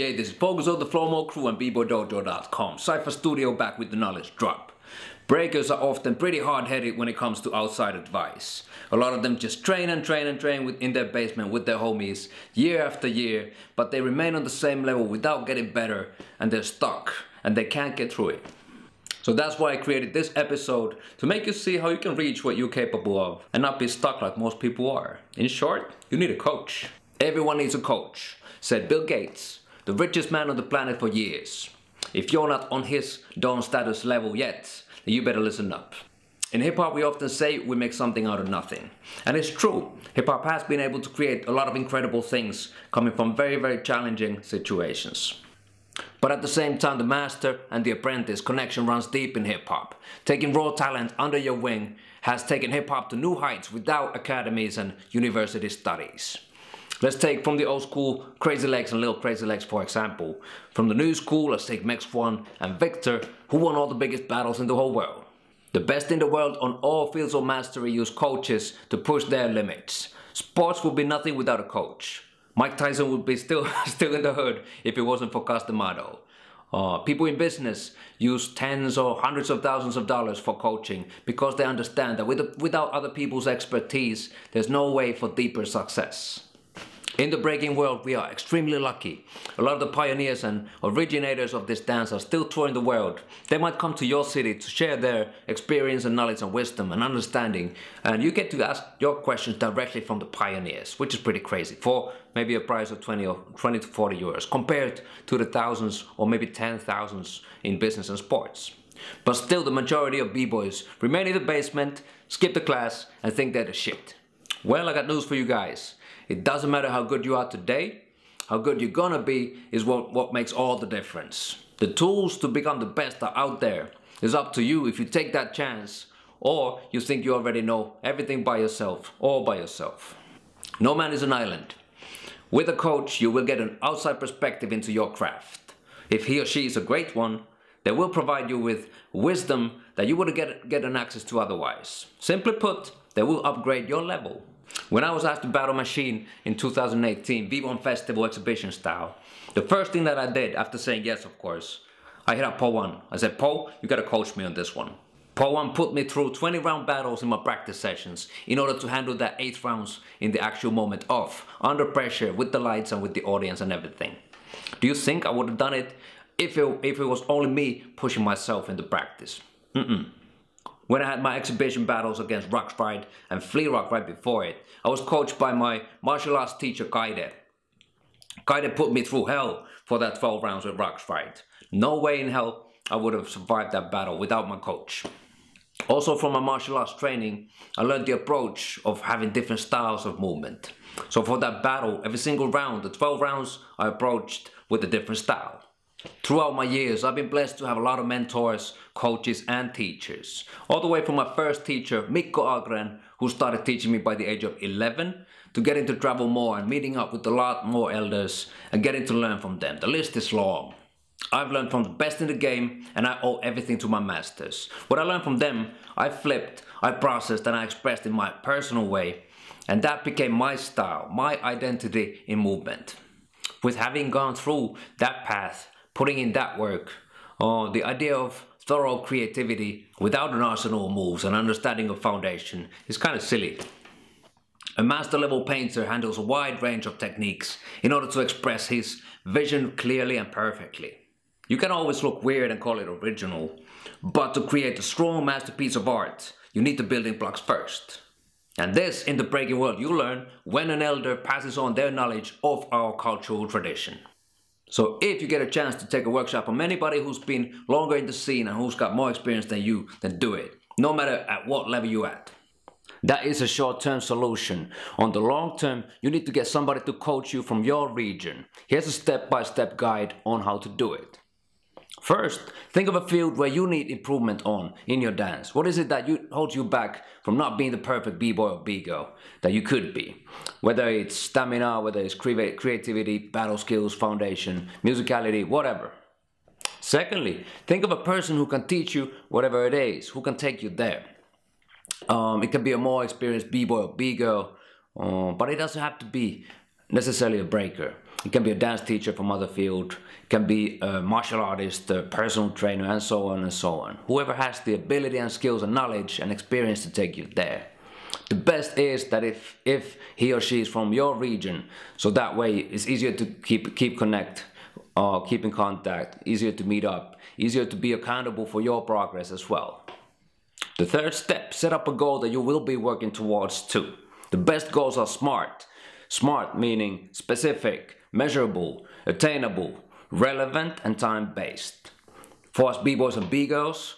Yeah, this is Focus of the Flow Mode crew and BBOYDojo.com. Cypher Studio back with the knowledge drop. Breakers are often pretty hard-headed when it comes to outside advice. A lot of them just train in their basement with their homies year after year, but they remain on the same level without getting better, and they're stuck and they can't get through it. So that's why I created this episode, to make you see how you can reach what you're capable of and not be stuck like most people are. In short, you need a coach. Everyone needs a coach, said Bill Gates, the richest man on the planet for years. If you're not on his Don status level yet, then you better listen up. In hip-hop we often say we make something out of nothing. And it's true, hip-hop has been able to create a lot of incredible things coming from very challenging situations. But at the same time, the master and the apprentice connection runs deep in hip-hop. Taking raw talent under your wing has taken hip-hop to new heights without academies and university studies. Let's take from the old school Crazy Legs and Lil Crazy Legs for example. From the new school, let's take Max 1 and Victor, who won all the biggest battles in the whole world. The best in the world on all fields of mastery use coaches to push their limits. Sports would be nothing without a coach. Mike Tyson would be still in the hood if it wasn't for Castamado. People in business use tens or hundreds of thousands of dollars for coaching because they understand that without other people's expertise, there's no way for deeper success. In the breaking world, we are extremely lucky. A lot of the pioneers and originators of this dance are still touring the world. They might come to your city to share their experience and knowledge and wisdom and understanding, and you get to ask your questions directly from the pioneers, which is pretty crazy, for maybe a price of 20 to 40 euros compared to the thousands or maybe 10,000s in business and sports. But still, the majority of b-boys remain in the basement, skip the class, and think they're the shit. Well, I got news for you guys. It doesn't matter how good you are today, how good you're gonna be is what makes all the difference. The tools to become the best are out there. It's up to you if you take that chance, or you think you already know everything by yourself, all by yourself. No man is an island. With a coach, you will get an outside perspective into your craft. If he or she is a great one, they will provide you with wisdom that you wouldn't get an access to otherwise. Simply put, they will upgrade your level. When I was asked to battle Machine in 2018, V1 Festival exhibition style, the first thing that I did after saying yes, of course, I hit up Paul 1. I said, Paul, you gotta coach me on this one. Paul 1 put me through 20 round battles in my practice sessions in order to handle that 8 rounds in the actual moment of, under pressure, with the lights and with the audience and everything. Do you think I would have done it if it was only me pushing myself into practice? When I had my exhibition battles against Rockstride and Flea Rock right before it, I was coached by my martial arts teacher Kaide. Kaide put me through hell for that 12 rounds with Rockstride. No way in hell I would have survived that battle without my coach. Also from my martial arts training, I learned the approach of having different styles of movement. So for that battle, every single round, the 12 rounds, I approached with a different style. Throughout my years, I've been blessed to have a lot of mentors, coaches and teachers. All the way from my first teacher, Mikko Agren, who started teaching me by the age of 11, to getting to travel more and meeting up with a lot more elders and getting to learn from them. The list is long. I've learned from the best in the game and I owe everything to my masters. What I learned from them, I flipped, I processed and I expressed in my personal way. And that became my style, my identity in movement. With having gone through that path, putting in that work, the idea of thorough creativity without an arsenal of moves and understanding of foundation is kind of silly. A master level painter handles a wide range of techniques in order to express his vision clearly and perfectly. You can always look weird and call it original, but to create a strong masterpiece of art, you need the building blocks first. And this, in the breaking world, you learn when an elder passes on their knowledge of our cultural tradition. So if you get a chance to take a workshop from anybody who's been longer in the scene and who's got more experience than you, then do it, no matter at what level you're at. That is a short-term solution. On the long term, you need to get somebody to coach you from your region. Here's a step-by-step guide on how to do it. First, think of a field where you need improvement on in your dance. What is it that holds you back from not being the perfect b-boy or b-girl that you could be? Whether it's stamina, whether it's creativity, battle skills, foundation, musicality, whatever. Secondly, think of a person who can teach you whatever it is, who can take you there. It can be a more experienced b-boy or b-girl, but it doesn't have to be necessarily a breaker. It can be a dance teacher from other field, it can be a martial artist, a personal trainer, and so on and so on. Whoever has the ability and skills and knowledge and experience to take you there. The best is that if he or she is from your region, so that way it's easier to keep in contact, easier to meet up, easier to be accountable for your progress as well. The third step, set up a goal that you will be working towards too. The best goals are SMART. SMART meaning specific, measurable, attainable, relevant, and time-based. For us B-boys and B-girls,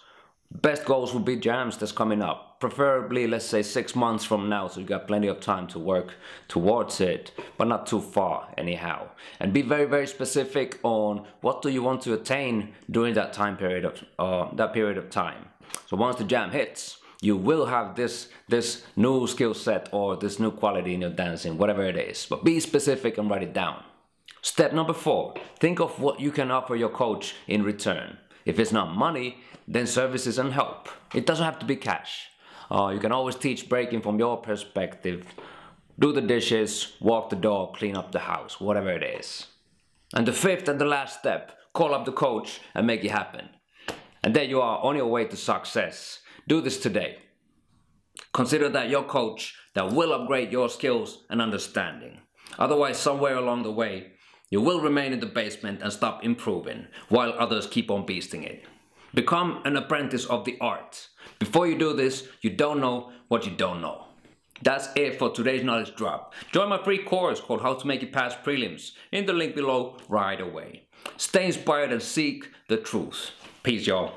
best goals would be jams that's coming up. Preferably, let's say 6 months from now, so you got plenty of time to work towards it, but not too far anyhow. And be very, very specific on what do you want to attain during that period of time. So once the jam hits, you will have this new skill set or this new quality in your dancing, whatever it is. But be specific and write it down. Step number 4, think of what you can offer your coach in return. If it's not money, then services and help. It doesn't have to be cash. You can always teach breaking from your perspective. Do the dishes, walk the dog, clean up the house, whatever it is. And the 5th and the last step, call up the coach and make it happen. And there you are on your way to success. Do this today. Consider that your coach that will upgrade your skills and understanding. Otherwise, somewhere along the way, you will remain in the basement and stop improving, while others keep on beasting it. Become an apprentice of the art. Before you do this, you don't know what you don't know. That's it for today's knowledge drop. Join my free course called How to Make It Past Prelims in the link below right away. Stay inspired and seek the truth. Peace, y'all.